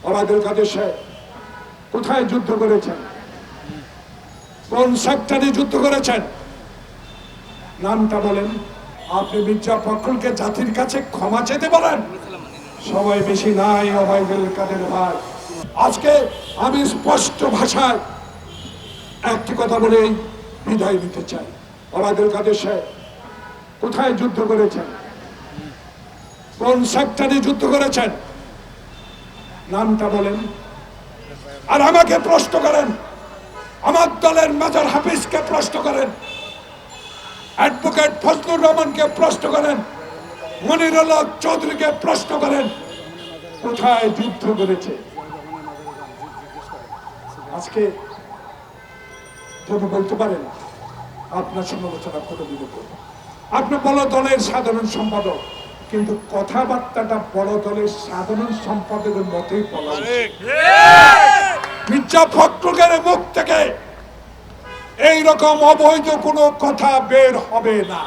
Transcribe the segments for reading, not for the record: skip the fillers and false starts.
ওবায়দুল কাদের সাহেব কোথায় যুদ্ধ করেছেন, কোন সেক্টরে যুদ্ধ করেছেন, নামটা বলেন। আপনি মির্জা ফখরুলকে জাতির কাছে ক্ষমা চেতে বলেন। সময় বেশি নাই ওবায়দুল কাদের ভাই। আজকে আমি স্পষ্ট ভাষায় একটি কথা বলেই বিদায় নিতে চাই। ওবায়দুল কাদের সাহেব কোথায় যুদ্ধ করেছেন, কোন সেক্টরে যুদ্ধ করেছেন, নামটা বলেন। আর আমাকে প্রশ্ন করেন, আমার দলের মেজর হাফিজকে প্রশ্ন করেন, অ্যাডভোকেট ফজলুর রহমানকে প্রশ্ন করেন, মনিরুল্লাহ চৌধুরীকে প্রশ্ন করেন, কোথায় যুদ্ধ করেছে। আজকে যদি বলতে পারেন আপনার সমালোচনা করে দিতে পারবো, আপনি বড় দলের সাধারণ সম্পাদক, কিন্তু কথাবার্তাটা বড় দলের সাধারণ সম্পাদকের মতোই বলা উচিত। মির্জা ফখরুলের মুখ থেকে এইরকম অবৈধ কোনো কথা বের হবে না।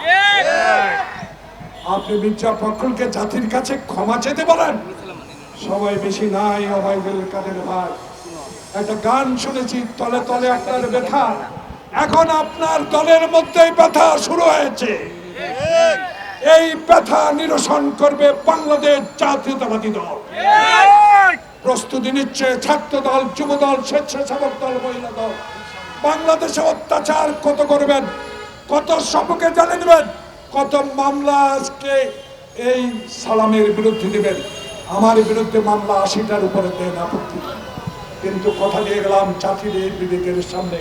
আপনি মির্জা ফখরুলকে জাতির কাছে ক্ষমা চেতে বলেন। সময় বেশি নাই ওবায়দুল কাদের ভাই। একটা গান শুনেছি, তলে তলে আপনার ব্যথা, এখন আপনার দলের মধ্যেই ব্যথা শুরু হয়েছে। এই ব্যথা নিরসন করবে বাংলাদেশ জাতীয়তাবাদী দল। প্রস্তুতি নিচ্ছে ছাত্র দল, যুব দল, স্বেচ্ছাসেবক দল, মহিলা দল। বাংলাদেশে অত্যাচার কত করবেন, কত সপকে জানিয়ে নেবেন, কত মামলা আজকে এই সালামের বিরুদ্ধে দেবেন। আমার বিরুদ্ধে মামলা ৮০টার উপরে দেন, আপত্তি। কিন্তু কথা দিয়ে গেলাম জাতির এই বিবেকের সামনে,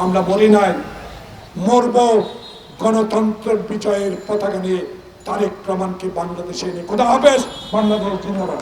আমরা বলি নাই মরব গণতন্ত্রের বিজয়ের পতাকা নিয়ে, তারেক রহমানকে বাংলাদেশে এনে। খোদা হাফেজ। বাংলাদেশ জিন্দাবাদ।